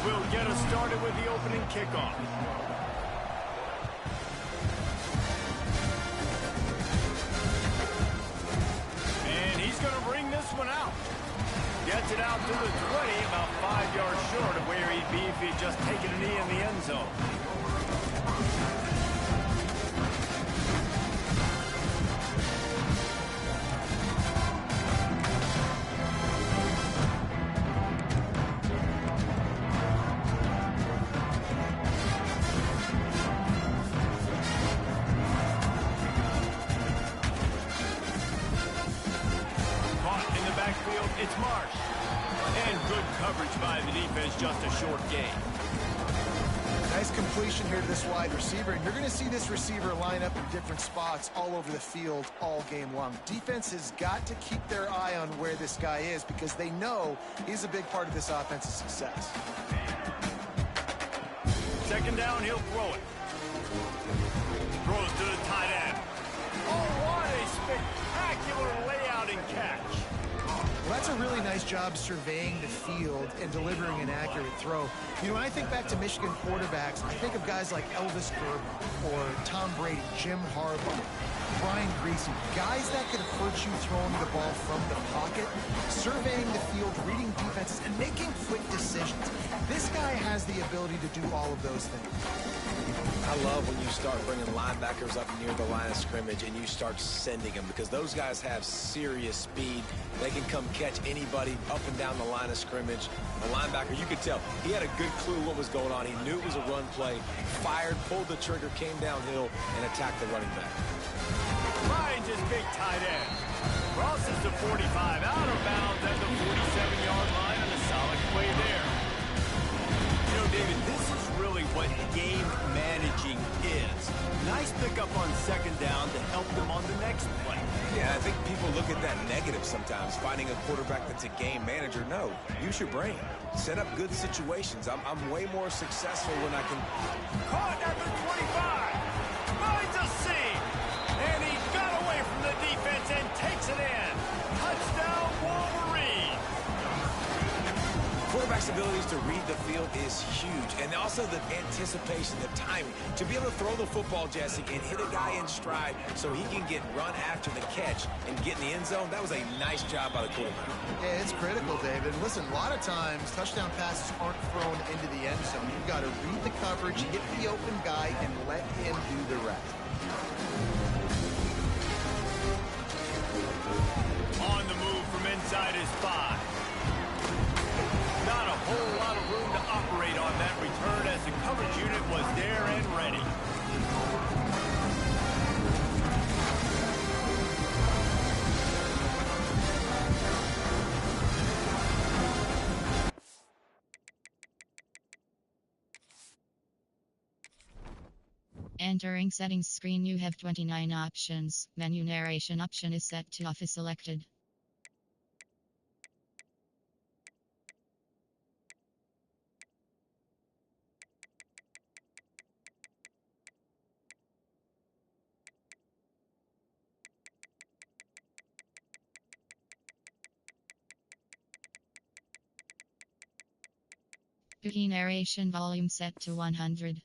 will get us started with the opening kickoff. And he's going to bring this one out. Gets it out to the 20, about 5 yards short of where he'd be if he'd just taken a knee in the end zone. It's Marsh. And good coverage by the defense, just a short gain. Nice completion here to this wide receiver, and you're going to see this receiver line up in different spots all over the field all game long. Defense has got to keep their eye on where this guy is because they know he's a big part of this offense's success. Second down, he'll throw it. Throws to the tight end. Oh, what a spectacular layout and catch. Well, that's a really nice job surveying the field and delivering an accurate throw. You know, when I think back to Michigan quarterbacks, I think of guys like Elvis Grber or Tom Brady, Jim Harbaugh, Brian Griese, guys that could hurt you throwing the ball from the pocket, surveying the field, reading defenses, and making quick decisions. This guy has the ability to do all of those things. I love when you start bringing linebackers up near the line of scrimmage and you start sending them because those guys have serious speed. They can come catch anybody up and down the line of scrimmage. The linebacker, you could tell, he had a good clue what was going on. He knew it was a run play, fired, pulled the trigger, came downhill, and attacked the running back. Finds his big tight end. Crosses the 45, out of bounds at the 47-yard line, and a solid play there. You know, David, this is really what game managing is. Nice pickup on second down to help them on the next play. Yeah, I think people look at that negative sometimes, finding a quarterback that's a game manager. No, use your brain. Set up good situations. I'm way more successful when I can... Caught at the 25. Finds a seam. And he got away from the defense and takes it in. Touchdown, Wolverine. Quarterback's abilities to read the field is huge, and also the anticipation, the timing. To be able to throw the football, Jesse, and hit a guy in stride so he can get run after the catch and get in the end zone, that was a nice job by the quarterback. Yeah, it's critical, David. Listen, a lot of times, touchdown passes aren't thrown into the end zone. You've got to read the coverage, hit the open guy, and let him do the rest. On the move from inside his 5. Not a whole lot of room to operate on that return as the coverage unit was there and ready. Entering settings screen, you have 29 options. Menu narration option is set to off is selected. Key narration volume set to 100.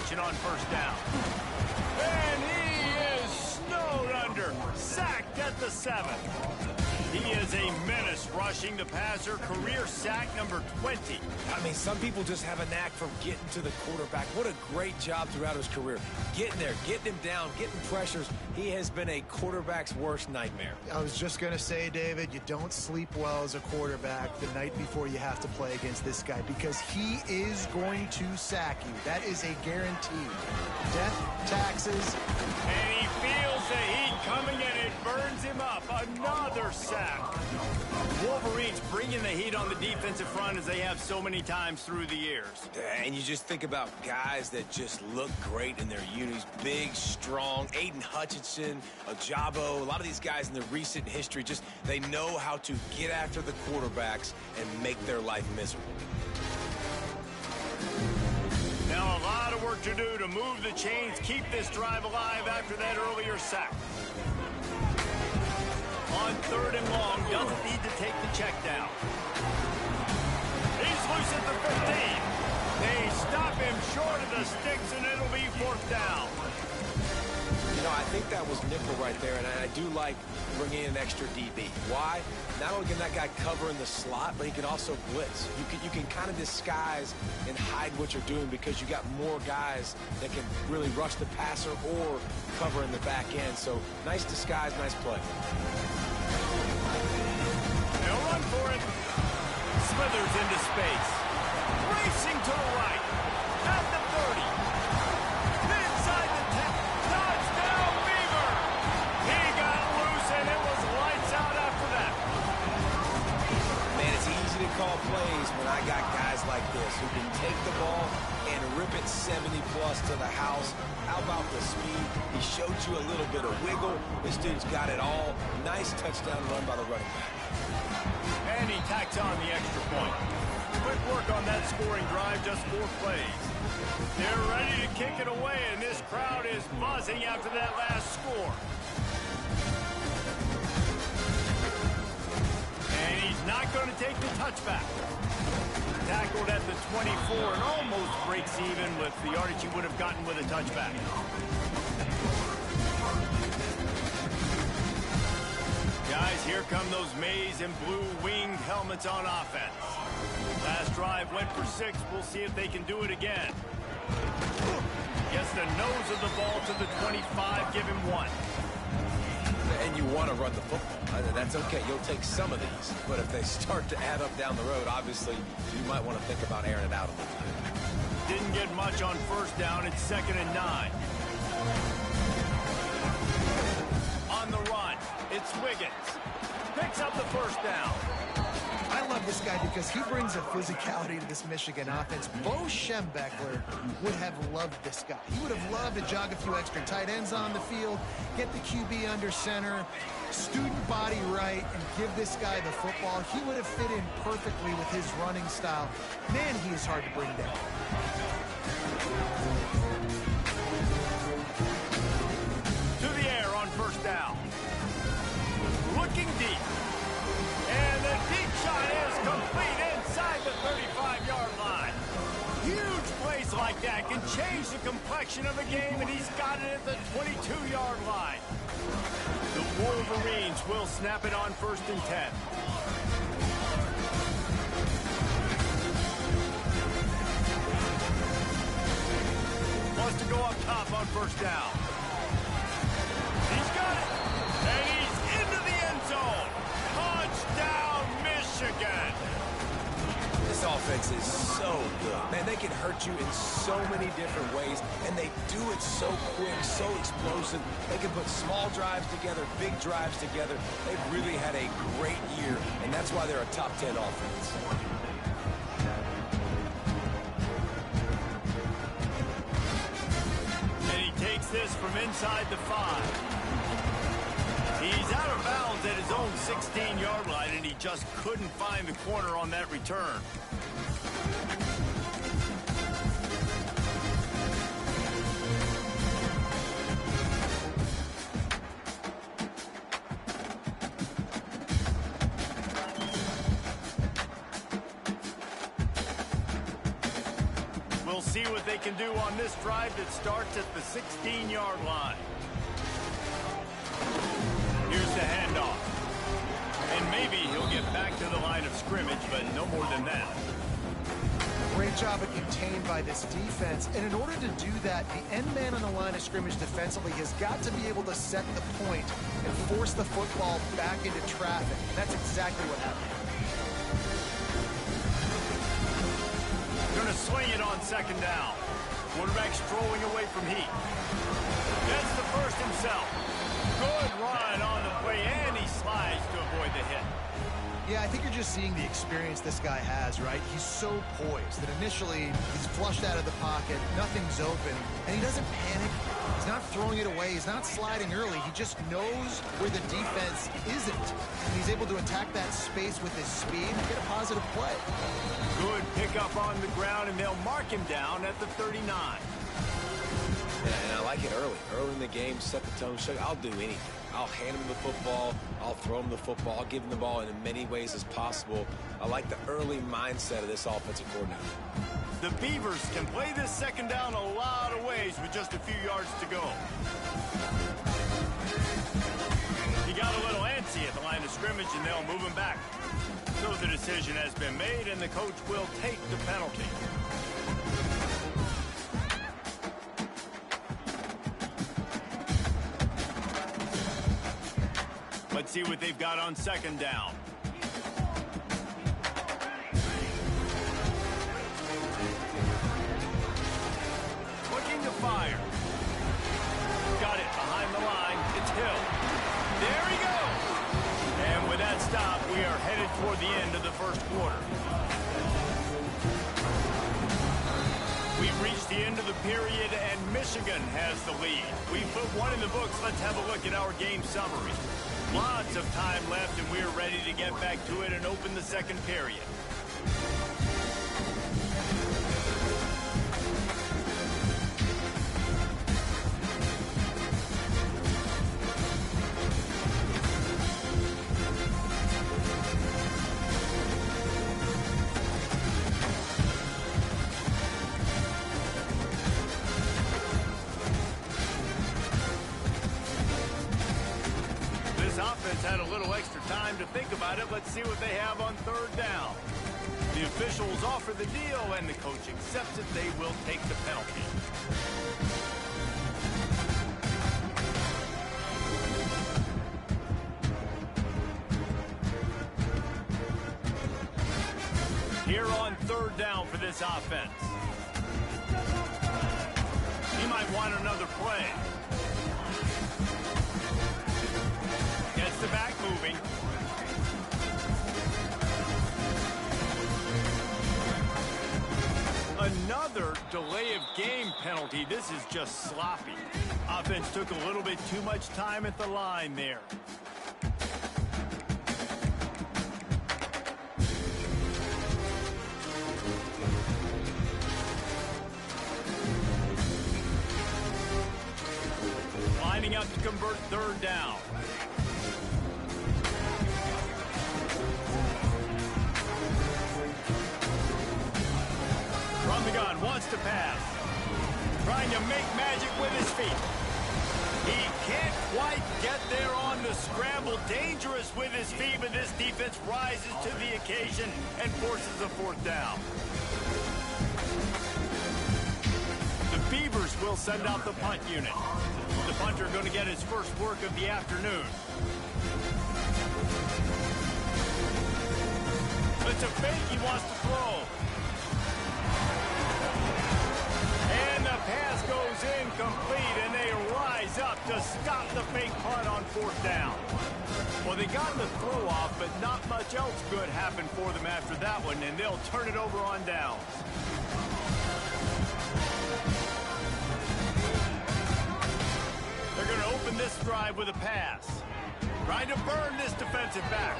On first down. And he is snowed under. Sacked at the 7. He is was a menace rushing the passer, career sack number 20. I mean, some people just have a knack for getting to the quarterback. What a great job throughout his career. Getting there, getting him down, getting pressures. He has been a quarterback's worst nightmare. I was just going to say, David, you don't sleep well as a quarterback the night before you have to play against this guy because he is going to sack you. That is a guarantee. Death, taxes. And he feels the heat coming and it burns him up. Another sack. Wolverines bringing the heat on the defensive front as they have so many times through the years. And you just think about guys that just look great in their unis. Big, strong, Aiden Hutchinson, Ajabo, a lot of these guys in the recent history, just they know how to get after the quarterbacks and make their life miserable. Now a lot of work to do to move the chains, keep this drive alive after that earlier sack. On 3rd and long, doesn't need to take the check down. He's loose at the 15. They stop him short of the sticks, and it'll be 4th down. You know, I think that was nickel right there, and I do like bringing in an extra DB. Why? Not only can that guy cover in the slot, but he can also blitz. You can kind of disguise and hide what you're doing because you got more guys that can really rush the passer or cover in the back end. So nice disguise, nice play. They'll run for it. Smithers into space. Racing to the right. At the 30. Inside the 10. Touchdown, Beaver. He got loose, and it was lights out after that. Man, it's easy to call plays when I got guys like this who can take the ball and rip it 70-plus to the house. How about the speed? He showed you a little bit of wiggle. This dude's got it all. Nice touchdown run by the running back. And he tacks on the extra point. Quick work on that scoring drive, just 4 plays. They're ready to kick it away, and this crowd is buzzing after that last score. And he's not going to take the touchback. Tackled at the 24 and almost breaks even with the yardage he would have gotten with a touchback. Guys, here come those maize and blue winged helmets on offense. Last drive went for 6. We'll see if they can do it again. Gets the nose of the ball to the 25. Give him 1. And you want to run the football. That's okay. You'll take some of these. But if they start to add up down the road, obviously, you might want to think about airing it out a little bit. Didn't get much on 1st down. It's 2nd and 9. On the run, it's Wiggins. Picks up the 1st down. I love this guy because he brings a physicality to this Michigan offense. Bo Schembechler would have loved this guy. He would have loved to jog a few extra tight ends on the field, get the QB under center, student body right, and give this guy the football. He would have fit in perfectly with his running style. Man, he is hard to bring down. To the air on 1st down. Looking deep. And the deep shot is complete inside the 35-yard line. Huge plays like that can change the complexion of a game, and he's got it at the 22-yard line. The Wolverines will snap it on 1st and 10. Wants to go up top on 1st down. He's got it. And he's into the end zone. Touchdown, Michigan. This offense is so good. Man, they can hurt you in so many different ways, and they do it so quick, so explosive. They can put small drives together, big drives together. They've really had a great year, and that's why they're a top 10 offense. And he takes this from inside the 5. He's out of bounds at his own 16-yard line, and he just couldn't find the corner on that return. We'll see what they can do on this drive that starts at the 16-yard line. Here's the handoff. And Maybe he'll get back to the line of scrimmage, but no more than that. Great job of contained by this defense. And in order to do that, the end man on the line of scrimmage defensively has got to be able to set the point and force the football back into traffic. And that's exactly what happened. Going to swing it on second down. Quarterback strolling away from heat. Gets the first himself. Good run on the play, and he slides to avoid the hit. Yeah, I think you're just seeing the experience this guy has, right? He's so poised that initially he's flushed out of the pocket, nothing's open, and he doesn't panic. He's not throwing it away. He's not sliding early. He just knows where the defense isn't. And he's able to attack that space with his speed and get a positive play. Good pickup on the ground, and they'll mark him down at the 39. And I like it early. Early in the game, set the tone, show you I'll do anything. I'll hand him the football. I'll throw him the football. I'll give him the ball in as many ways as possible. I like the early mindset of this offensive coordinator. The Beavers can play this second down a lot of ways with just a few yards to go. He got a little antsy at the line of scrimmage, and they'll move him back. So the decision has been made, and the coach will take the penalty. Let's see what they've got on second down. Looking to fire. Got it behind the line. It's Hill. There he goes. And with that stop, we are headed toward the end of the first quarter. We've reached the end of the period, and Michigan has the lead. We put one in the books. Let's have a look at our game summary. Lots of time left, and we're ready to get back to it and open the second period. Offense had a little extra time to think about it. Let's see what they have on third down. The officials offer the deal, and the coach accepts it. They will take the penalty. Here on third down for this offense. He might want another play. Gets the back moving. Another delay of game penalty. This is just sloppy. Offense took a little bit too much time at the line there. Lining up to convert third down. From the gun, wants to pass. Trying to make magic with his feet. He can't quite get there on the scramble. Dangerous with his feet, but this defense rises to the occasion and forces a fourth down. The Beavers will send out the punt unit. The punter going to get his first work of the afternoon. It's a fake he wants to throw. And the pass goes incomplete, and they rise up to stop the fake punt on fourth down. Well, they got the throw off, but not much else good happened for them after that one, and they'll turn it over on downs. They're going to open this drive with a pass. Trying to burn this defensive back.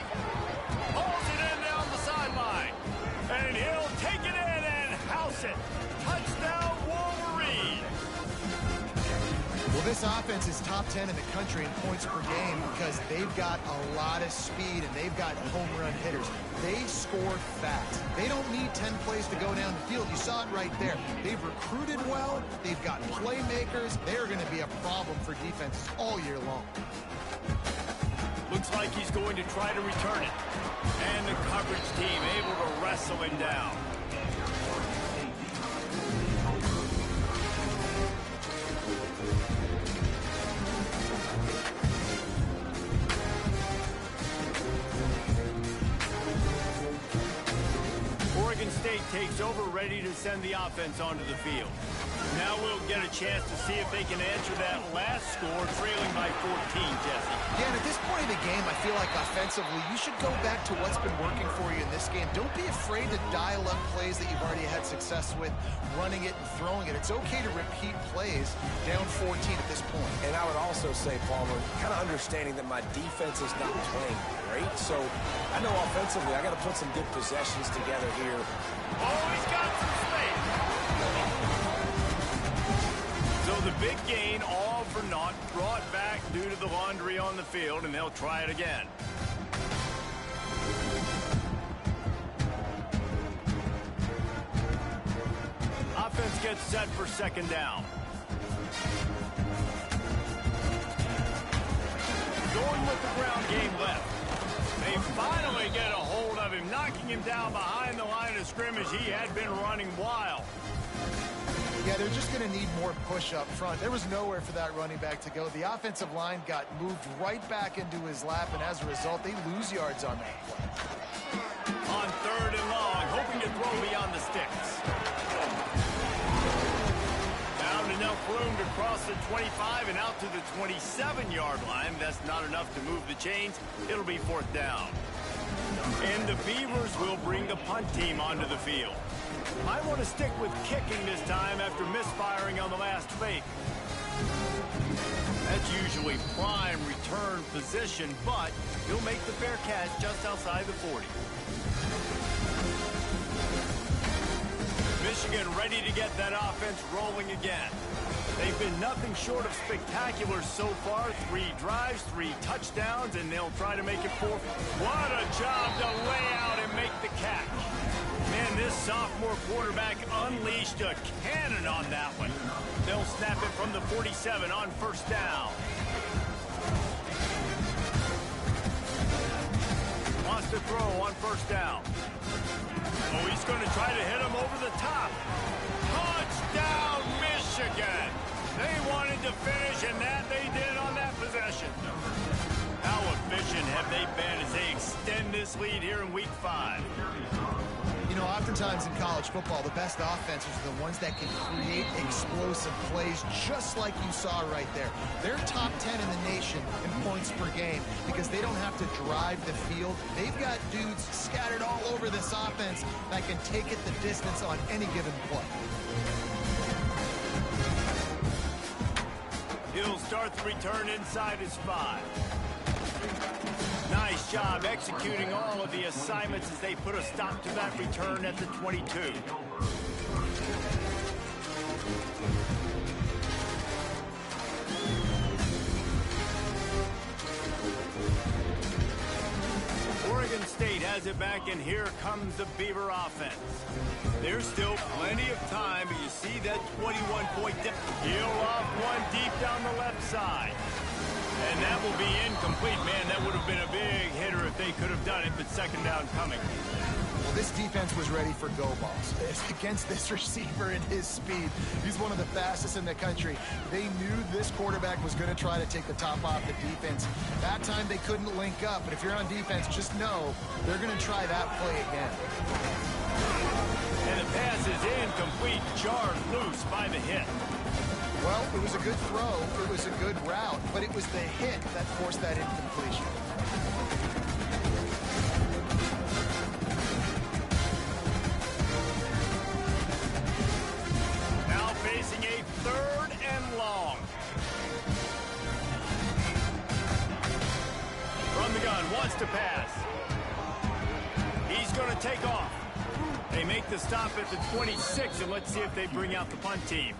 Hauls it in down the sideline. And he'll take it in and house it. Touchdown, Wolverine. Well, this offense is top 10 in the country in points per game because they've got a lot of speed and they've got home run hitters. They score fast. They don't need 10 plays to go down the field. You saw it right there. They've recruited well. They've got playmakers. They're going to be a problem for defenses all year long. Looks like he's going to try to return it. And the coverage team able to wrestle him down. Oregon State takes over, ready to send the offense onto the field. Now we'll get a chance to see if they can answer that last score, trailing by 14, Jesse. Yeah, and at this point of the game, I feel like offensively, you should go back to what's been working for you in this game. Don't be afraid to dial up plays that you've already had success with, running it and throwing it. It's okay to repeat plays down 14 at this point. And I would also say, Palmer, kind of understanding that my defense is not playing great. So I know offensively, I got to put some good possessions together here. Oh, he's got some space. So the big gain, all for naught, brought back due to the laundry on the field, and they'll try it again. Offense gets set for second down. Going with the ground game left. They finally get a hold of him, knocking him down behind the line of scrimmage. He had been running wild. Yeah, they're just going to need more push up front. There was nowhere for that running back to go. The offensive line got moved right back into his lap, and as a result, they lose yards on that play. On third and long, hoping to throw beyond the sticks. Found enough room to cross the 25 and out to the 27-yard line. That's not enough to move the chains. It'll be fourth down. And the Beavers will bring the punt team onto the field. Might want to stick with kicking this time after misfiring on the last fake. That's usually prime return position, but he'll make the fair catch just outside the 40. Michigan ready to get that offense rolling again. They've been nothing short of spectacular so far. 3 drives, 3 touchdowns, and they'll try to make it 4. What a job to lay out and make the catch. Man, this sophomore quarterback unleashed a cannon on that one. They'll snap it from the 47 on first down. Wants to throw on first down. Oh, he's going to try to hit him over the top. Touchdown, Michigan. They wanted to finish, and that they did on that possession. How efficient have they been as they extend this lead here in week 5? You know, oftentimes in college football, the best offenses are the ones that can create explosive plays, just like you saw right there. They're top 10 in the nation in points per game because they don't have to drive the field. They've got dudes scattered all over this offense that can take it the distance on any given play. He'll start the return inside his 5. Nice job executing all of the assignments as they put a stop to that return at the 22. Oregon State has it back, and here comes the Beaver offense. There's still plenty of time, but you see that 21-point dip. Heel off one deep down the left side. And that will be incomplete. Man, that would have been a big hitter if they could have done it, but second down coming. Well, this defense was ready for go balls. Against this receiver and his speed, he's one of the fastest in the country. They knew this quarterback was going to try to take the top off the defense. That time they couldn't link up, but if you're on defense, just know they're going to try that play again. And the pass is incomplete, jarred loose by the hit. Well, it was a good throw, it was a good route, but it was the hit that forced that incompletion. Now facing a third and long. From the gun, wants to pass. He's going to take off. They make the stop at the 26, and let's see if they bring out the punt team.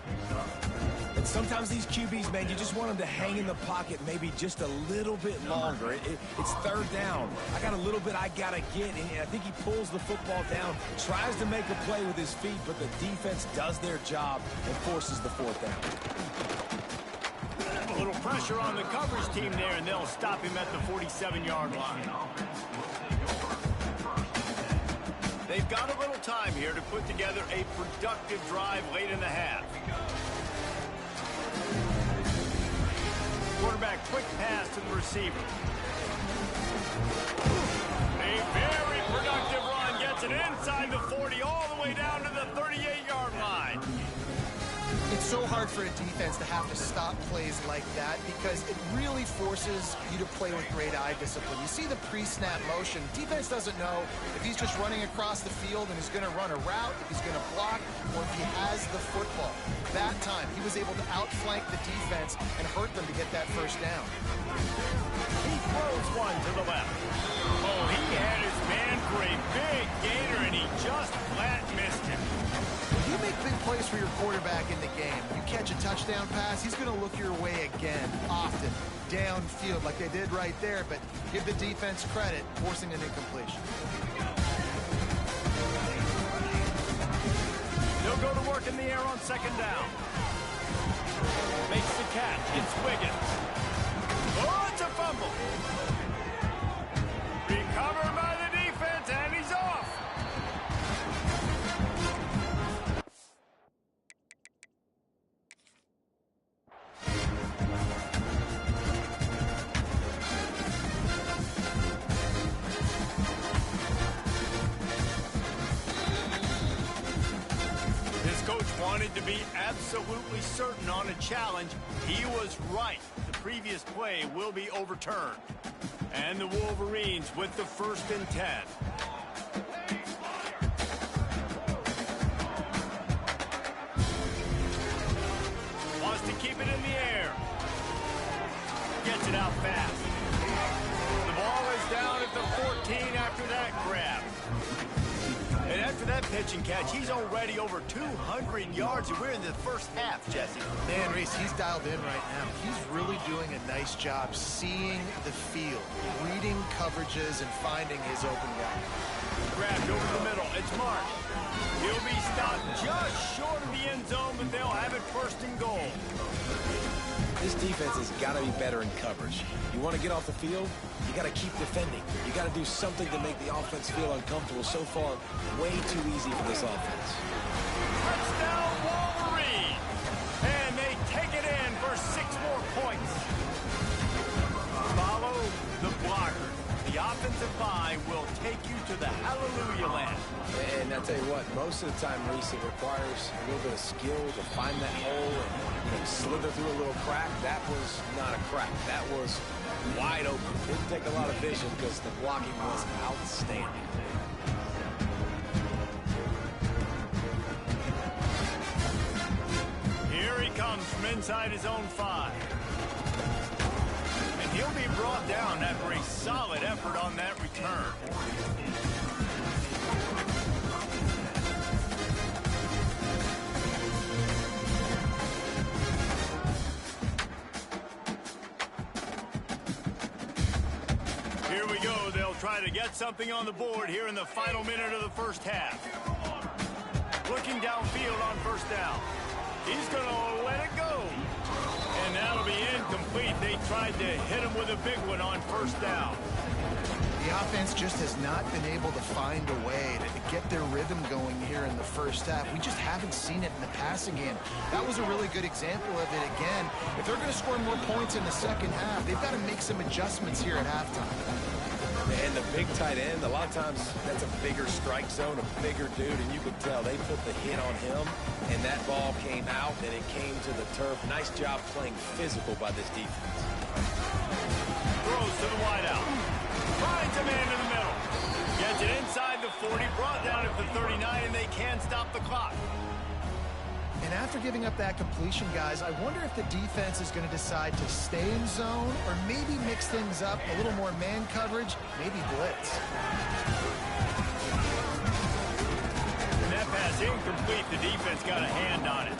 And sometimes these QBs, man, you just want them to hang in the pocket maybe just a little bit longer. It's third down. I got a little bit I got to get, and I think he pulls the football down, tries to make a play with his feet, but the defense does their job and forces the fourth down. little pressure on the coverage team there, and they'll stop him at the 47-yard line. They've got a little time here to put together a productive drive late in the half. Quarterback quick pass to the receiver. A very productive run gets it inside the 40 all the way down to the 38-yard line. It's so hard for a defense to have to stop plays like that because it really forces you to play with great eye discipline. You see the pre-snap motion. Defense doesn't know if he's just running across the field and is going to run a route, if he's going to block, or if he has the football. That time, he was able to outflank the defense and hurt them to get that first down. He throws one to the left. Oh, he had his man for a big gainer, and he just flat missed him. You make big plays for your quarterback in the game. You catch a touchdown pass, he's going to look your way again, often, downfield like they did right there, but give the defense credit, forcing an incompletion. They'll go to work in the air on second down. Makes the catch. It's Wiggins. Oh, it's a fumble. Recovered by the defense, and he's off. Wanted to be absolutely certain on a challenge. He was right. The previous play will be overturned. And the Wolverines with the 1st and 10. Wants to keep it in the air. Gets it out fast. The ball is down at the 14 after that grab. And after that pitch and catch, he's already over 200 yards, and we're in the first half, Jesse. Man, Reese, he's dialed in right now. He's really doing a nice job seeing the field, reading coverages, and finding his open guy. Grabbed over the middle. It's Mark. He'll be stopped just short of the end zone, but they'll have it 1st and goal. This defense has got to be better in coverage. You want to get off the field, you got to keep defending. You got to do something to make the offense feel uncomfortable. So far, way too easy for this offense. Touchdown, Wolverine! And they take it in for 6 more points. Follow the blocker. The offensive line will take you to the hallelujah land. And I'll tell you what, most of the time, Reese, it requires a little bit of skill to find that hole and slither through a little crack. That was not a crack. That was wide open. Didn't take a lot of vision because the blocking was outstanding. Here he comes from inside his own 5. And he'll be brought down after a solid effort on that return. Here we go. They'll try to get something on the board here in the final minute of the first half. Looking downfield on 1st down. He's going to let it go. And that'll be incomplete. They tried to hit him with a big one on 1st down. The offense just has not been able to find a way to get their rhythm going here in the first half. We just haven't seen it in the passing game. That was a really good example of it again. If they're going to score more points in the second half, they've got to make some adjustments here at halftime. And the big tight end, a lot of times that's a bigger strike zone, a bigger dude, and you could tell they put the hit on him, and that ball came out, and it came to the turf. Nice job playing physical by this defense. Throws to the wideout. Finds a man in the middle. Gets it inside the 40, brought down at the 39, and they can't stop the clock. And after giving up that completion, guys, I wonder if the defense is going to decide to stay in zone or maybe mix things up, a little more man coverage, maybe blitz. And that pass incomplete. The defense got a hand on it.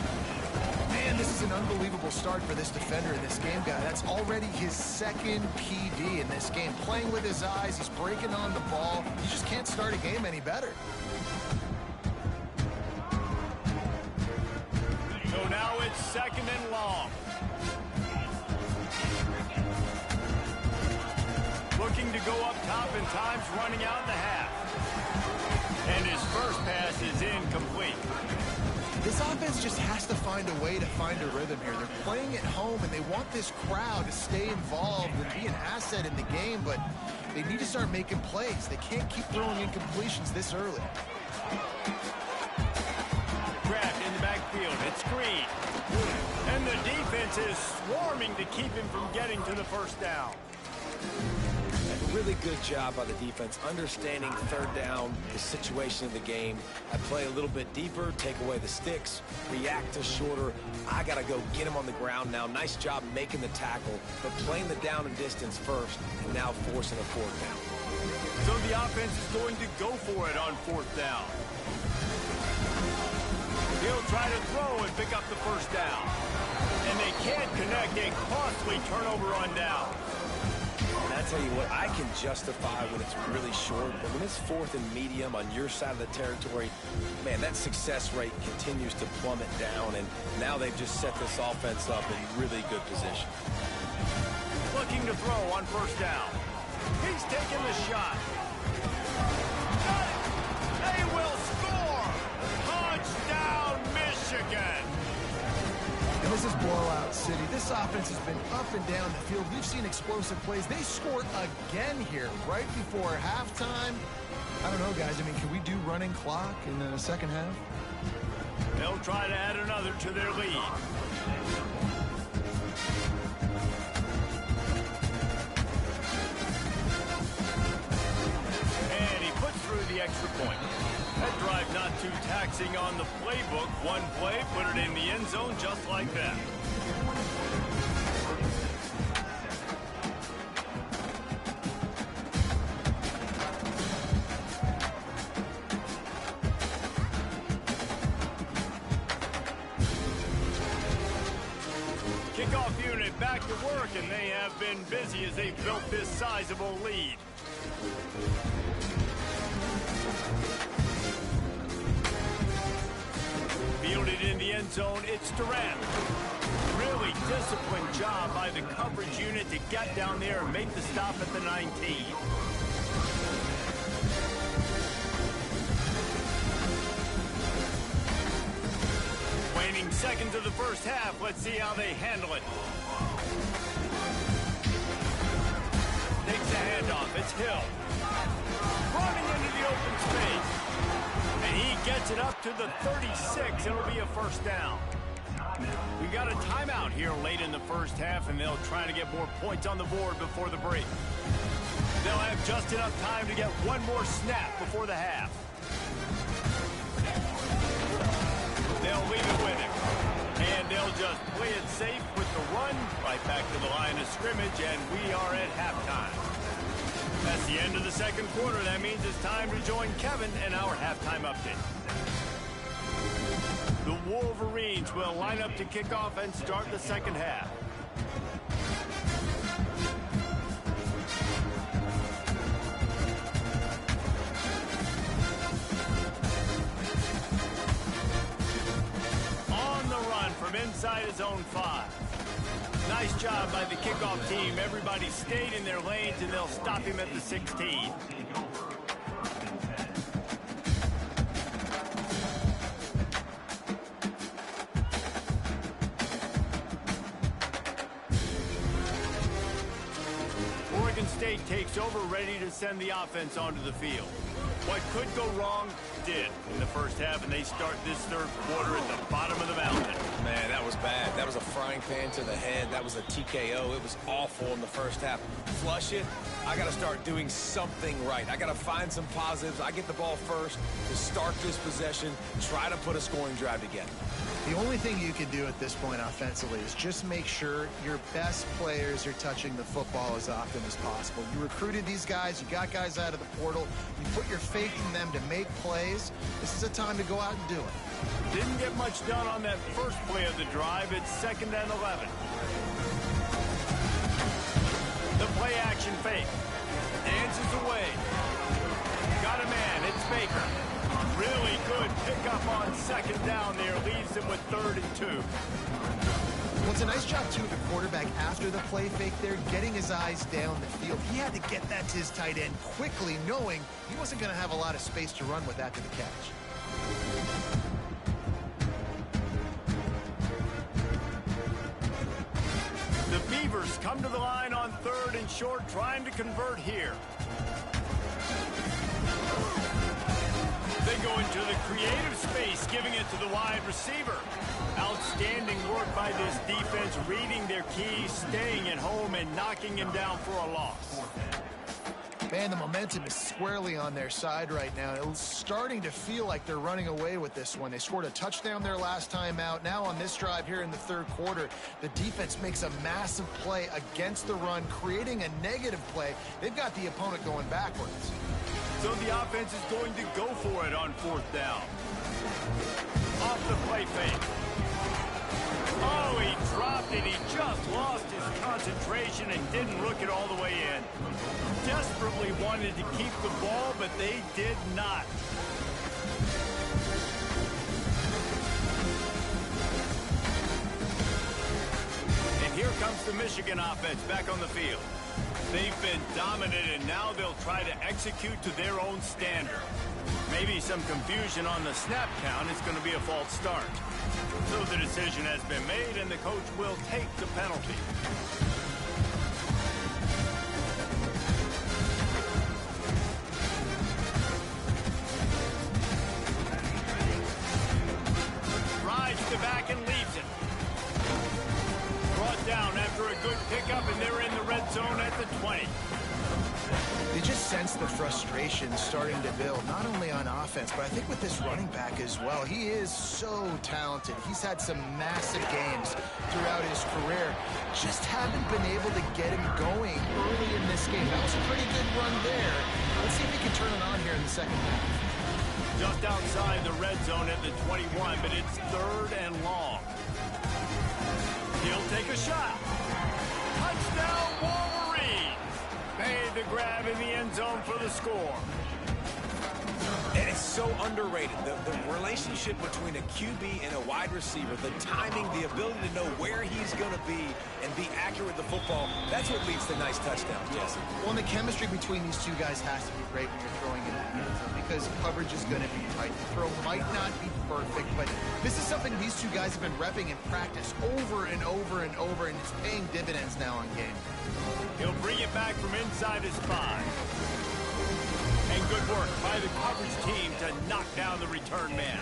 Man, this is an unbelievable start for this defender in this game, guy. That's already his 2nd PD in this game. Playing with his eyes, he's breaking on the ball. You just can't start a game any better. So now it's 2nd and long. looking to go up top and time's running out in the half. And his first pass is incomplete. This offense just has to find a way to find a rhythm here. They're playing at home, and they want this crowd to stay involved and be an asset in the game, but they need to start making plays. They can't keep throwing incompletions this early. Grabbed in the backfield. It's Green. And the defense is swarming to keep him from getting to the first down. Really good job by the defense, understanding third down, the situation of the game. I play a little bit deeper, take away the sticks, react to shorter. I got to go get him on the ground now. Nice job making the tackle, but playing the down and distance first, and now forcing a fourth down. So the offense is going to go for it on fourth down. He'll try to throw and pick up the first down. And they can't connect a costly turnover on down. And I tell you what, I can justify when it's really short, but when it's fourth and medium on your side of the territory, man, that success rate continues to plummet down, and now they've just set this offense up in really good position. Looking to throw on first down. He's taking the shot. Got it! They will score! Touchdown, Michigan! And this is blowout city. This offense has been up and down the field. We've seen explosive plays. They scored again here right before halftime. I don't know, guys. I mean, can we do running clock in the second half? They'll try to add another to their lead. And he puts through the extra point. That drive not too taxing on the playbook. One play, put it in the end zone just like that. Kickoff unit back to work, and they have been busy as they've built this sizable lead. Fielded in the end zone, it's Durant. Really disciplined job by the coverage unit to get down there and make the stop at the 19. Waning seconds of the first half. Let's see how they handle it. Takes the handoff. It's Hill. Running into the open space. And he gets it up to the 36. It'll be a first down. We got a timeout here late in the first half, and they'll try to get more points on the board before the break. They'll have just enough time to get one more snap before the half. They'll leave it with him. And they'll just play it safe with the run right back to the line of scrimmage, and we are at halftime. That's the end of the second quarter. That means it's time to join Kevin and our halftime update. The Wolverines will line up to kick off and start the second half. On the run from inside his own 5. Nice job by the kickoff team. Everybody stayed in their lanes, and they'll stop him at the 16. Oregon State takes over, ready to send the offense onto the field. What could go wrong did in the first half, and they start this third quarter at the bottom of the mountain. Man, that was bad. That was a frying pan to the head. That was a TKO. It was awful in the first half. Flush it. I got to start doing something right. I got to find some positives. I get the ball first to start this possession, try to put a scoring drive together. The only thing you can do at this point offensively is just make sure your best players are touching the football as often as possible. You recruited these guys. You got guys out of the portal. You put your faith in them to make plays. This is a time to go out and do it. Didn't get much done on that first play of the drive. It's 2nd and 11. The play action fake. Dances away. Got a man. It's Baker. Really good pick pickup on second down there leaves them with 3rd and 2. Well, it's a nice job, too, of the quarterback after the play fake there, getting his eyes down the field. He had to get that to his tight end quickly, knowing he wasn't going to have a lot of space to run with after the catch. The Beavers come to the line on 3rd and short, trying to convert here. They go into the creative space, giving it to the wide receiver. Outstanding work by this defense, reading their keys, staying at home, and knocking him down for a loss. Man, the momentum is squarely on their side right now. It's starting to feel like they're running away with this one. They scored a touchdown their last time out. Now on this drive here in the 3rd quarter, the defense makes a massive play against the run, creating a negative play. They've got the opponent going backwards. So the offense is going to go for it on 4th down. Off the play fake. Oh, he dropped it. He just lost his concentration and didn't look it all the way in. Desperately wanted to keep the ball, but they did not. And here comes the Michigan offense back on the field. They've been dominant, and now they'll try to execute to their own standard. Maybe some confusion on the snap count. It's going to be a false start. So the decision has been made, and the coach will take the penalty. Rides the back and leaves it. Brought down after a good pickup, and they're in the red zone at the 20. You just sense the frustration starting to build, not only on offense, but I think with this running back as well. He is so talented. He's had some massive games throughout his career. Just haven't been able to get him going early in this game. That was a pretty good run there. Let's see if he can turn it on here in the second half. Just outside the red zone at the 21, but it's 3rd and long. He'll take a shot. Touchdown, Wolverines! Made the grab in the end zone for the score. And it's so underrated. The relationship between a QB and a wide receiver, the timing, the ability to know where he's going to be and be accurate with the football, that's what leads to nice touchdowns, Jesse. Well, and the chemistry between these two guys has to be great when you're throwing in the end zone because coverage is going to be tight. The throw might not be perfect, but this is something these two guys have been repping in practice over and over and over, and it's paying dividends now on game. He'll bring it back from inside his 5. And good work by the coverage team to knock down the return man.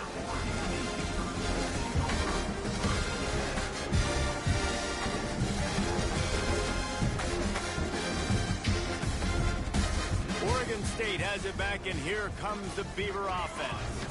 Oregon State has it back, and here comes the Beaver offense.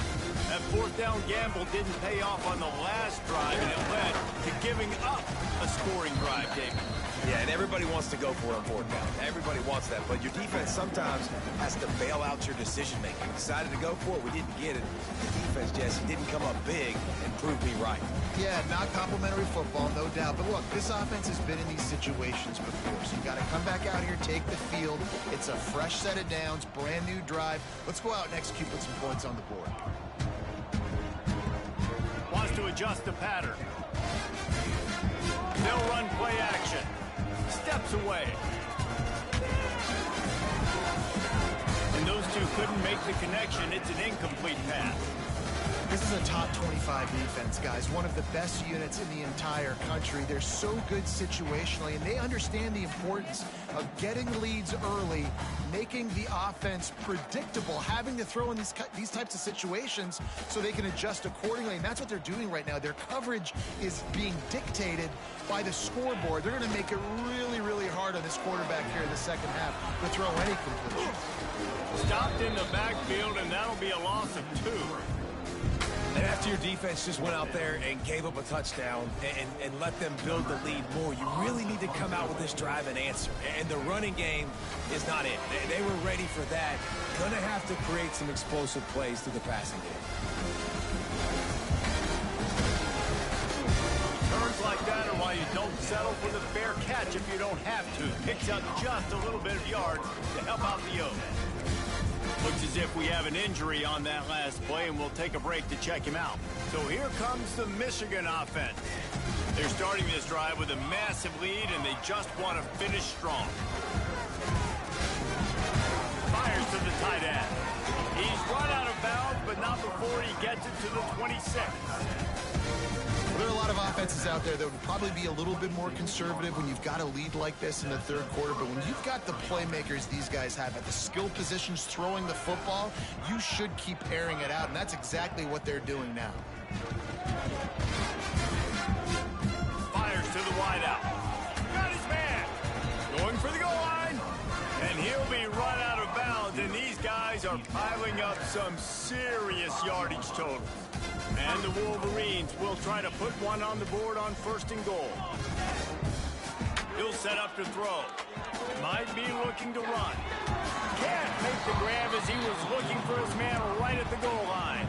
That 4th down gamble didn't pay off on the last drive, and it led to giving up a scoring drive, David. Yeah, and everybody wants to go for it on 4th down. Everybody wants that, but your defense sometimes has to bail out your decision-making. We decided to go for it. We didn't get it. The defense, Jesse, didn't come up big and prove me right. Yeah, not complimentary football, no doubt. But look, this offense has been in these situations before, so you got to come back out here, take the field. It's a fresh set of downs, brand new drive. Let's go out and execute with some points on the board. Wants to adjust the pattern. They'll run play action. Steps away. And those two couldn't make the connection. It's an incomplete pass. This is a top 25 defense, guys. One of the best units in the entire country. They're so good situationally, and they understand the importance of getting leads early, making the offense predictable, having to throw in these types of situations so they can adjust accordingly. And that's what they're doing right now. Their coverage is being dictated by the scoreboard. They're going to make it really, really hard on this quarterback here in the second half to throw any completion. Stopped in the backfield, and that'll be a loss of 2. And after your defense just went out there and gave up a touchdown and let them build the lead more, you really need to come out with this drive and answer. And the running game is not it. They were ready for that. Going to have to create some explosive plays through the passing game. Turns like that are why you don't settle for the fair catch if you don't have to. Picks up just a little bit of yards to help out the O's. Looks as if we have an injury on that last play, and we'll take a break to check him out. So here comes the Michigan offense. They're starting this drive with a massive lead, and they just want to finish strong. Fires to the tight end. He's run out of bounds, but not before he gets it to the 26. There are a lot of offenses out there that would probably be a little bit more conservative when you've got a lead like this in the third quarter, but when you've got the playmakers these guys have at the skill positions throwing the football, you should keep airing it out, and that's exactly what they're doing now. Fires to the wideout. Got his man. Going for the goal line. And he'll be run out of bounds, and these guys are piling up some serious yardage totals. And the Wolverines will try to put one on the board on 1st and goal. He'll set up to throw. Might be looking to run. Can't make the grab as he was looking for his man right at the goal line.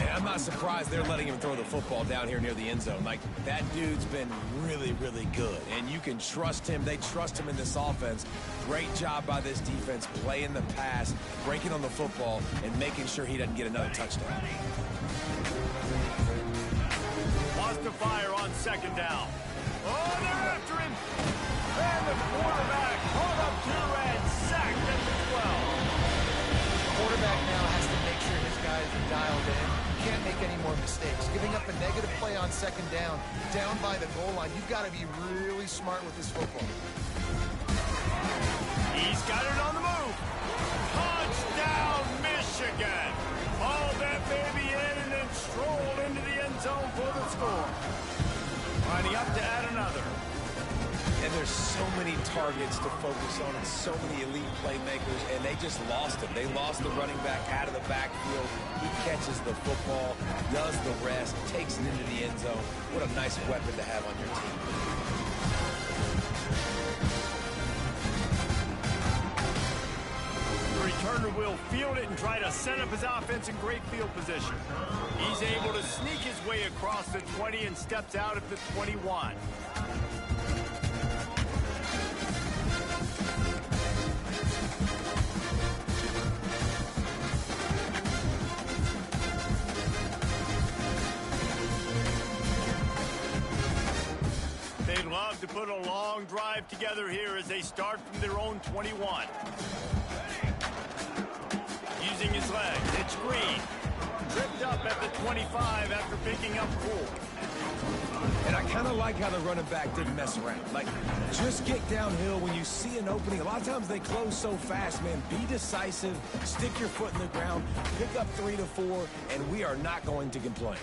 And I'm not surprised they're letting him throw the football down here near the end zone. Like, that dude's been really, really good. And you can trust him. They trust him in this offense. Great job by this defense playing the pass, breaking on the football, and making sure he doesn't get another touchdown. Wants to fire on 2nd down. Oh, they're after him. And the quarterback caught up to and sacked at the 12. The quarterback now has to make sure his guys are dialed in. You can't make any more mistakes. Giving up a negative play on 2nd down by the goal line, you've got to be really smart with this football. He's got it on the move. Touchdown, Michigan. Hauled that baby in and then strolled into the end zone for the score. Lining up to add another. And there's so many targets to focus on and so many elite playmakers, and they just lost him. They lost the running back out of the backfield. He catches the football, does the rest, takes it into the end zone. What a nice weapon to have on your team. The returner will field it and try to set up his offense in great field position. He's able to sneak his way across the 20 and steps out at the 21. They'd love to put a long drive together here as they start from their own 21. Using his legs, it's Green. Tripped up at the 25 after picking up 4. And I kind of like how the running back didn't mess around. Like, just get downhill when you see an opening. A lot of times they close so fast, man. Be decisive, stick your foot in the ground, pick up 3 to 4, and we are not going to complain.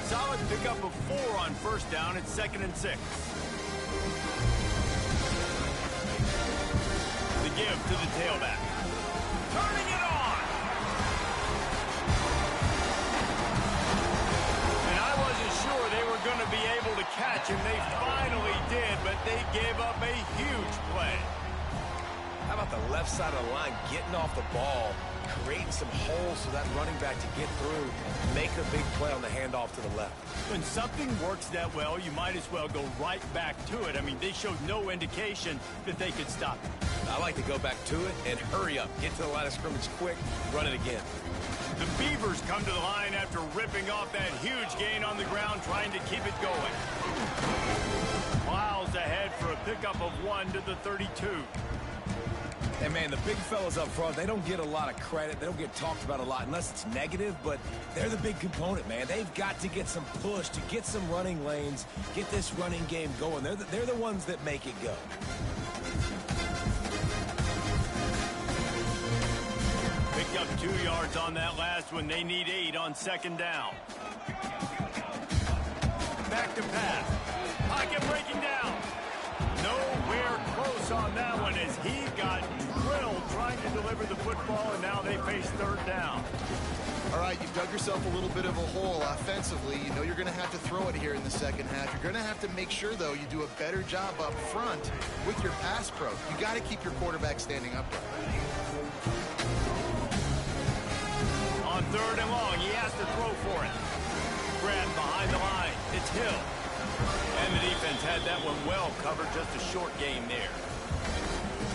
Solid pickup of 4 on 1st down at 2nd and 6. The give to the tailback. Turning it on! And I wasn't sure they were going to be able to catch him. They finally did, but they gave up a huge play. How about the left side of the line getting off the ball, creating some holes for that running back to get through, make a big play on the handoff to the left. When something works that well, you might as well go right back to it. I mean, they showed no indication that they could stop it. I like to go back to it and hurry up. Get to the line of scrimmage quick, run it again. The Beavers come to the line after ripping off that huge gain on the ground, trying to keep it going. Miles ahead for a pickup of 1 to the 32. And, man, the big fellas up front, they don't get a lot of credit. They don't get talked about a lot unless it's negative, but they're the big component, man. They've got to get some push, to get some running lanes, get this running game going. They're the ones that make it go. Picked up 2 yards on that last one. They need 8 on 2nd down. Back to pass. Pocket breaking down. Nowhere close on that one as he got drilled trying to deliver the football, and now they face 3rd down. All right, you've dug yourself a little bit of a hole offensively. You know you're going to have to throw it here in the second half. You're going to have to make sure, though, you do a better job up front with your pass pro. You got to keep your quarterback standing upright. On 3rd and long, he has to throw for it. Grab behind the line. It's Hill. And the defense had that one well covered, just a short gain there.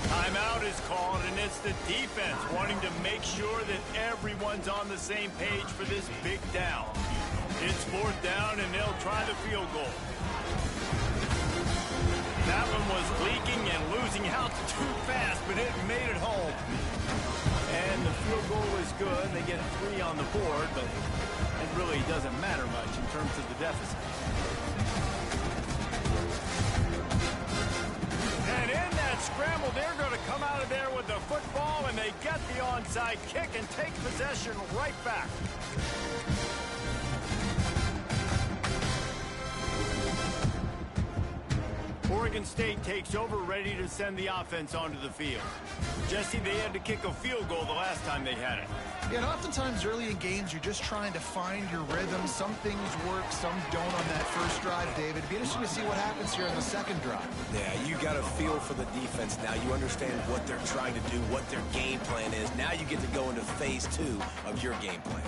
Timeout is called, and it's the defense wanting to make sure that everyone's on the same page for this big down. It's fourth down, and they'll try the field goal. That one was leaking and losing altitude fast, but it made it home. And the field goal is good. They get 3 on the board, but it really doesn't matter much in terms of the deficit. And in that scramble, they're going to come out of there with the football, and they get the onside kick and take possession right back. Oregon State takes over, ready to send the offense onto the field. Jesse, they had to kick a field goal the last time they had it. Yeah, and oftentimes early in games, you're just trying to find your rhythm. Some things work, some don't on that first drive, David. It'd be interesting to see what happens here on the second drive. Yeah, you got a feel for the defense now. You understand what they're trying to do, what their game plan is. Now you get to go into phase 2 of your game plan.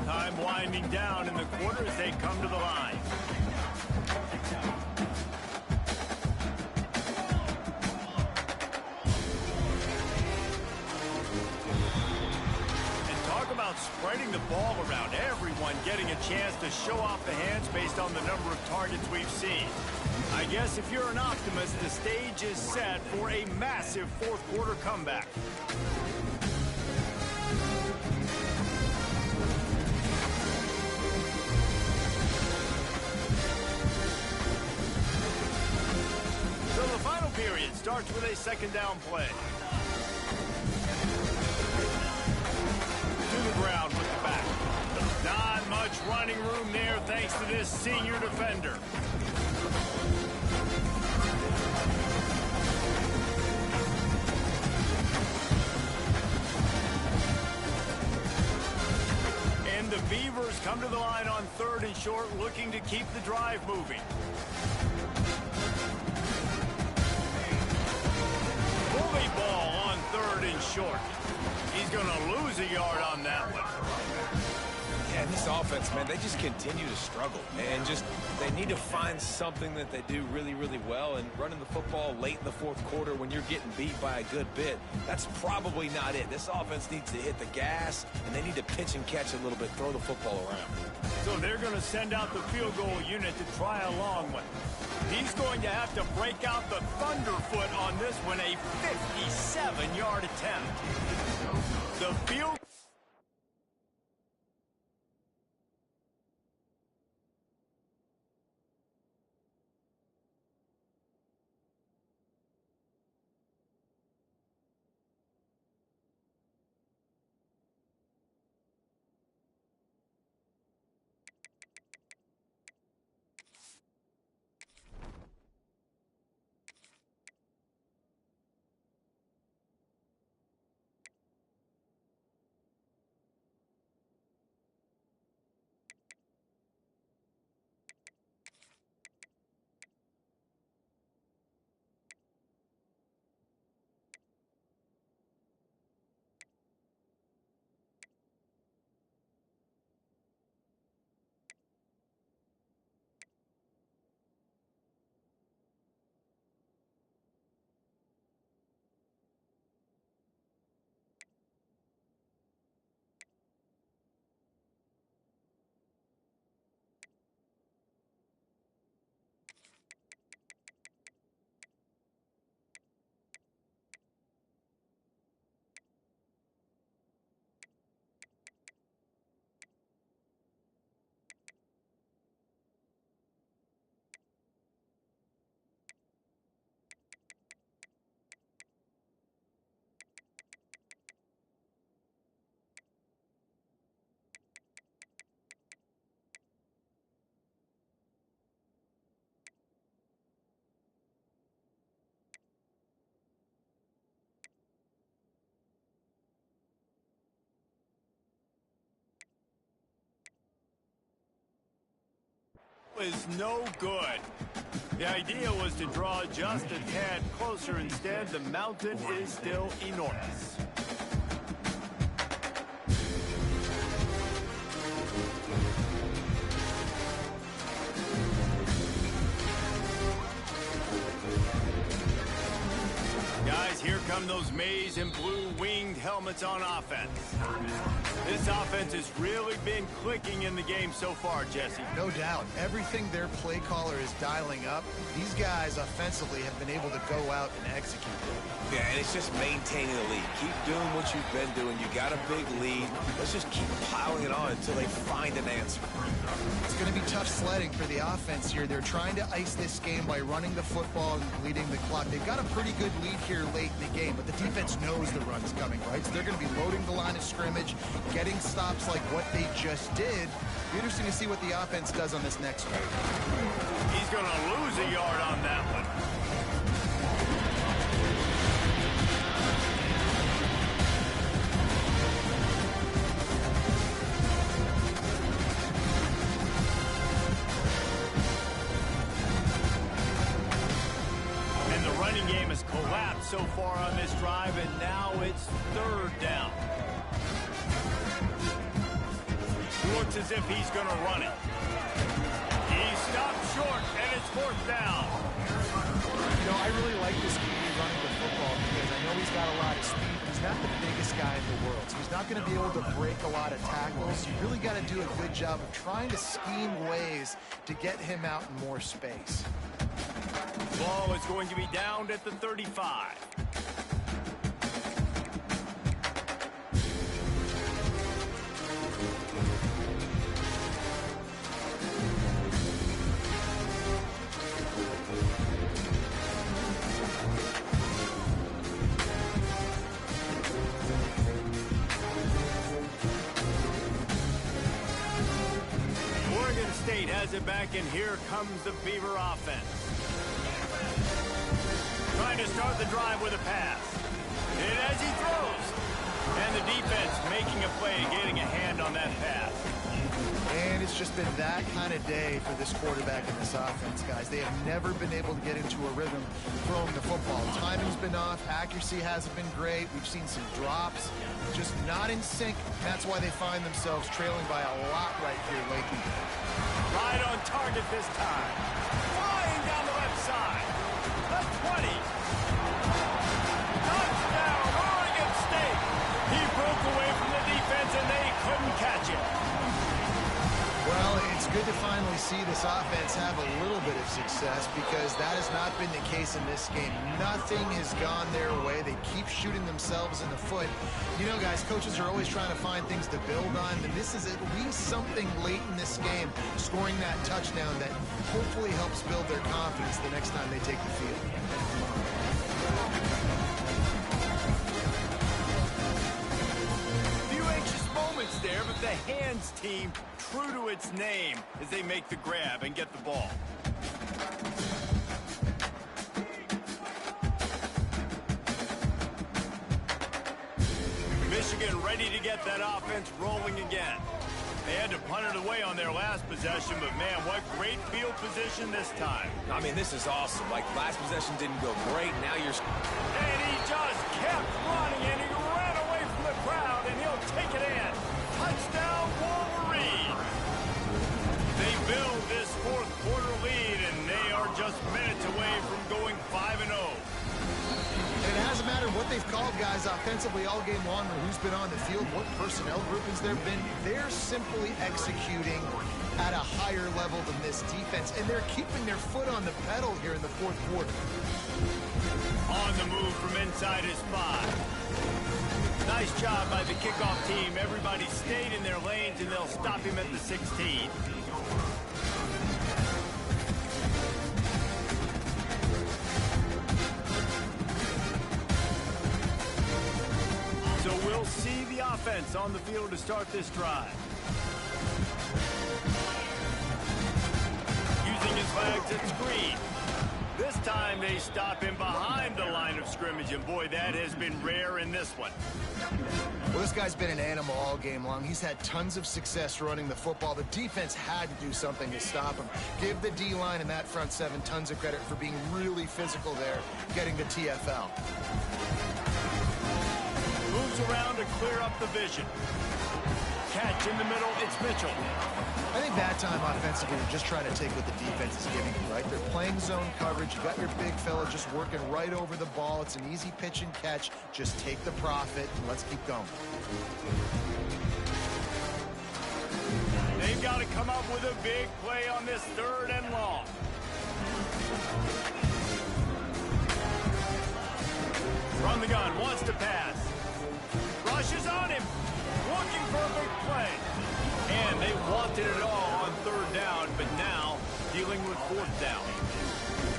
Time winding down in the quarter as they come to the line. Spreading the ball around, everyone getting a chance to show off the hands based on the number of targets we've seen. I guess if you're an optimist, the stage is set for a massive fourth quarter comeback. So the final period starts with a second down play. To the ground with the back. Not much running room there thanks to this senior defender. And the Beavers come to the line on 3rd and short, looking to keep the drive moving. Bully ball on 3rd and short. He's going to lose a yard on that one. Yeah, this offense, man, they just continue to struggle. And they need to find something that they do really, really well. And running the football late in the fourth quarter when you're getting beat by a good bit, that's probably not it. This offense needs to hit the gas, and they need to pitch and catch a little bit, throw the football around. So they're going to send out the field goal unit to try a long one. He's going to have to break out the thunderfoot on this one, a 57-yard attempt. The field... is no good. The idea was to draw just a tad closer. Instead, the mountain is still enormous. Guys, here come don those maize and blue winged helmets on offense. This offense has really been clicking in the game so far, Jesse. No doubt. Everything their play caller is dialing up, these guys offensively have been able to go out and execute. Yeah, and it's just maintaining the lead. Keep doing what you've been doing. You got a big lead. Let's just keep piling it on until they find an answer. It's going to be tough sledding for the offense here. They're trying to ice this game by running the football and bleeding the clock. They've got a pretty good lead here late in the game, but the defense knows the run's coming, right? So they're going to be loading the line of scrimmage, getting stops like what they just did. Be interesting to see what the offense does on this next one. He's going to lose a yard on that one. Collapsed so far on this drive, and now it's third down. Looks as if he's going to run it. He stopped short, and it's fourth down. You know, I really like this QB running the football because I know he's got a lot of speed, but he's not the biggest guy in the world. So he's not going to be able to break a lot of tackles. You really got to do a good job of trying to scheme ways to get him out in more space. Ball is going to be downed at the 35. Oregon State has it back, and here comes the Beaver offense. Trying to start the drive with a pass. And as he throws, and the defense making a play, getting a hand on that pass. And it's just been that kind of day for this quarterback and this offense, guys. They have never been able to get into a rhythm throwing the football. Timing's been off. Accuracy hasn't been great. We've seen some drops. Just not in sync. That's why they find themselves trailing by a lot right here lately. Right on target this time. Flying down the left side. The 20. Touchdown, Oregon State. He broke away from the defense, and they couldn't catch it. Well, it's good to finally see this offense have a little bit of success because that has not been the case in this game. Nothing has gone their way. They keep shooting themselves in the foot. You know, guys, coaches are always trying to find things to build on, and this is at least something late in this game, scoring that touchdown that hopefully helps build their confidence the next time they take the field. Moments there, but the hands team true to its name as they make the grab and get the ball. Michigan ready to get that offense rolling again. They had to punt it away on their last possession, but man, what great field position this time. I mean, this is awesome. Like, last possession didn't go great. Now you're... And he just kept running, and he ran away from the crowd, and he'll take it in. Touchdown, Wolverine. They build this fourth quarter lead, and they are just minutes away from going 5-0. And it hasn't mattered what they've called guys offensively all game long or who's been on the field, what personnel groupings there have been. They're simply executing at a higher level than this defense, and they're keeping their foot on the pedal here in the fourth quarter. On the move from inside his 5. Nice job by the kickoff team. Everybody stayed in their lanes, and they'll stop him at the 16. So we'll see the offense on the field to start this drive. Using his legs at screen. This time they stop him behind the line of scrimmage, and boy, that has been rare in this one. Well, this guy's been an animal all game long. He's had tons of success running the football. The defense had to do something to stop him. Give the D-line and that front seven tons of credit for being really physical there, getting the TFL. Moves around to clear up the vision. catch in the middle. It's Mitchell. I think that time offensively, you're just trying to take what the defense is giving you, right? They're playing zone coverage. You got your big fella just working right over the ball. It's an easy pitch and catch. Just take the profit and let's keep going. They've got to come up with a big play on this 3rd and long. From the gun, wants to pass. Rushes on him. Looking for a big play. And they wanted it all on 3rd down, but now dealing with 4th down.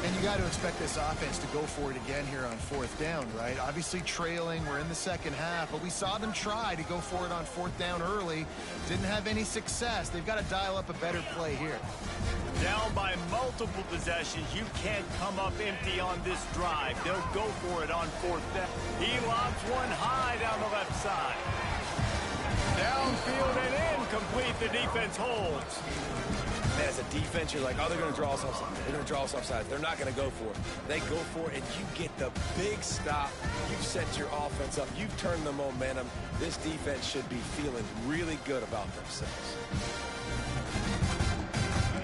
And you got to expect this offense to go for it again here on 4th down, right? Obviously trailing, we're in the second half, but we saw them try to go for it on 4th down early. Didn't have any success. They've got to dial up a better play here. Down by multiple possessions, you can't come up empty on this drive. They'll go for it on 4th down. He lobs one high down the left side. Downfield and incomplete. The defense holds. As a defense, you're like, oh, they're going to draw us offside. They're going to draw us offside. They're not going to go for it. They go for it, and you get the big stop. You've set your offense up. You've turned the momentum. This defense should be feeling really good about themselves.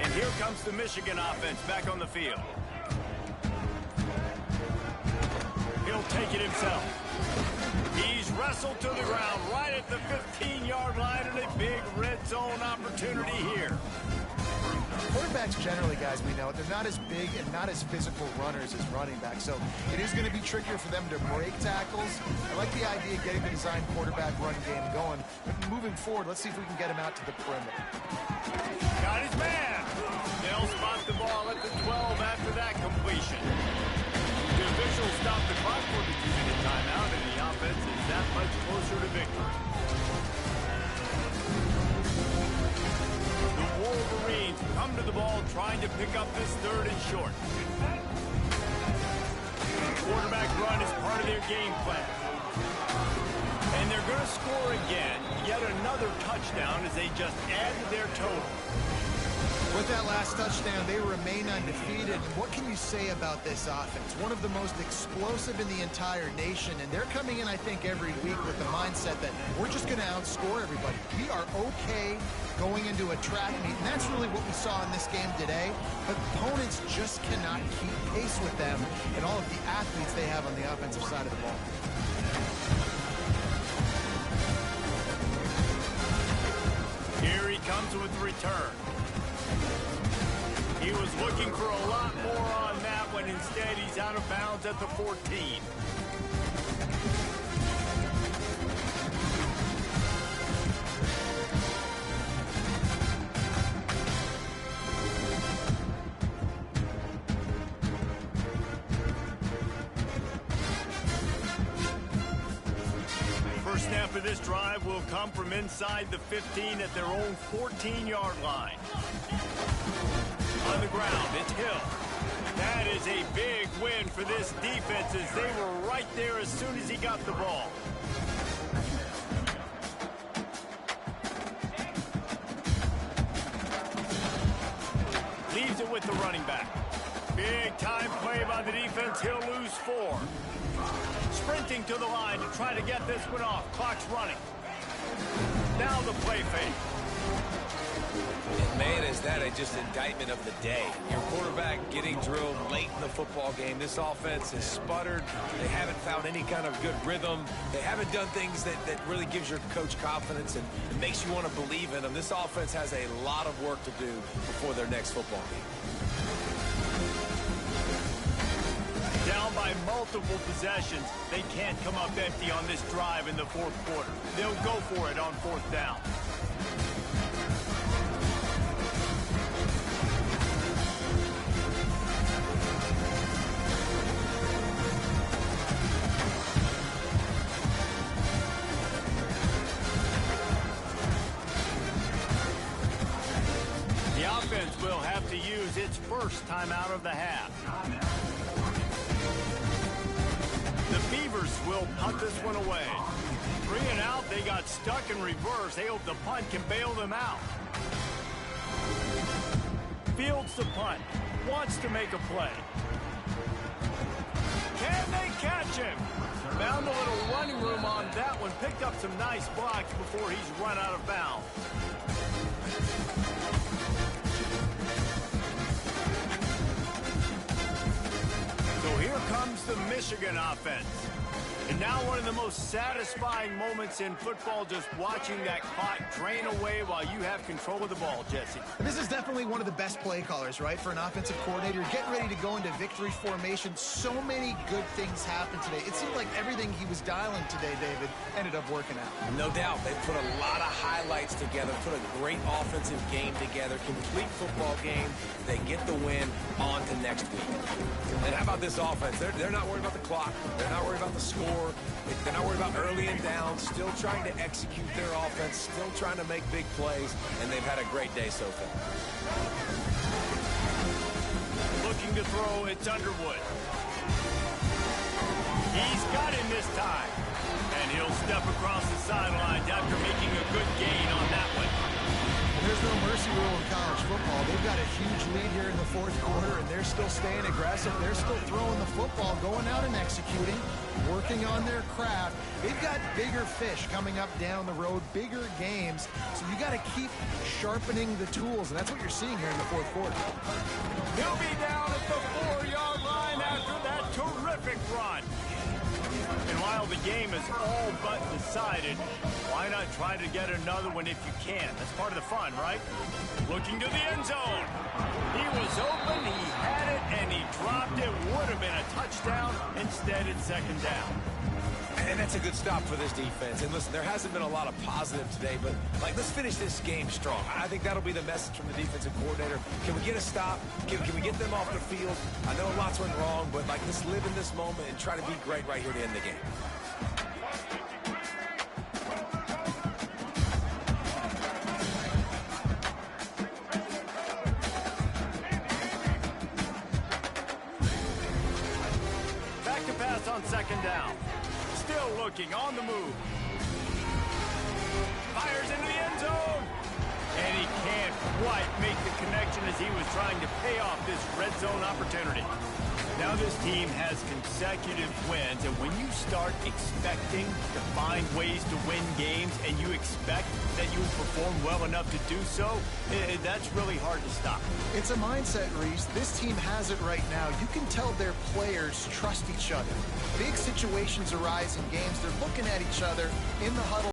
And here comes the Michigan offense back on the field. He'll take it himself. He's wrestled to the ground right at the 15-yard line, and a big red zone opportunity here. Quarterbacks generally, guys, we know it, they're not as big and not as physical runners as running backs, so it is going to be trickier for them to break tackles. I like the idea of getting the design quarterback run game going, but moving forward, let's see if we can get him out to the perimeter. Got his man. They'll spot the ball at the 12 after that completion. The officials stop the clock for the 2-minute timeout, and the offense is that much closer to victory. The Wolverines come to the ball trying to pick up this 3rd and short. Quarterback run is part of their game plan. And they're going to score again, yet another touchdown as they just add to their total. With that last touchdown, they remain undefeated. What can you say about this offense? One of the most explosive in the entire nation, and they're coming in, I think, every week with the mindset that we're just going to outscore everybody. We are okay going into a track meet, and that's really what we saw in this game today. But opponents just cannot keep pace with them and all of the athletes they have on the offensive side of the ball. Here he comes with the return. He was looking for a lot more on that when instead he's out of bounds at the 14. First snap of this drive will come from inside the 15 at their own 14-yard line. On the ground, it's Hill. That is a big win for this defense as they were right there as soon as he got the ball. Leaves it with the running back. Big time play by the defense. He'll lose 4. Sprinting to the line to try to get this one off. Clock's running. Now the play fake. And man, is that just indictment of the day. Your quarterback getting drilled late in the football game. This offense has sputtered. They haven't found any kind of good rhythm. They haven't done things that really gives your coach confidence and makes you want to believe in them. This offense has a lot of work to do before their next football game. Down by multiple possessions, they can't come up empty on this drive in the 4th quarter. They'll go for it on 4th down. The offense will have to use its first timeout of the half. The Beavers will punt this one away. 3 and out, they got stuck in reverse. They hope the punt can bail them out. Fields the punt. Wants to make a play. And they catch him. Found a little running room on that one. Picked up some nice blocks before he's run out of bounds. So here comes the Michigan offense. And now one of the most satisfying moments in football, just watching that clock drain away while you have control of the ball, Jesse. This is definitely one of the best play callers, right, for an offensive coordinator. Getting ready to go into victory formation. So many good things happened today. It seemed like everything he was dialing today, David, ended up working out. No doubt. They put a lot of highlights together, put a great offensive game together, complete football game. They get the win on to next week. And how about this offense? They're not worried about the clock. They're not worried about the score. They're not worried about early and down. Still trying to execute their offense. Still trying to make big plays. And they've had a great day so far. Looking to throw, it's Underwood. He's got him this time. And he'll step across the sidelines after making a good gain on that one. There's no mercy rule in college football. They've got a huge lead here in the fourth quarter, and they're still staying aggressive. They're still throwing the football, going out and executing, working on their craft. They've got bigger fish coming up down the road, bigger games. So you got to keep sharpening the tools, and that's what you're seeing here in the fourth quarter. He'll be down at the 4-yard line after that terrific run. And while the game is all but decided, why not try to get another one if you can? That's part of the fun, right? Looking to the end zone. He was open, he had it, and he dropped it. Would have been a touchdown. Instead, it's second down. And that's a good stop for this defense. And listen, there hasn't been a lot of positive today, but let's finish this game strong. I think that'll be the message from the defensive coordinator. Can we get a stop? Can we get them off the field? I know lots went wrong, but let's live in this moment and try to be great right here to end the game. Back to pass on second down. Still looking, on the move. Fires into the end zone. And he can't quite make the connection as he was trying to pay off this red zone opportunity. Now this team has consecutive wins, and when you start expecting to find ways to win games and you expect that you will perform well enough to do so, that's really hard to stop. It's a mindset, Reese. This team has it right now. You can tell their players trust each other. Big situations arise in games. They're looking at each other in the huddle.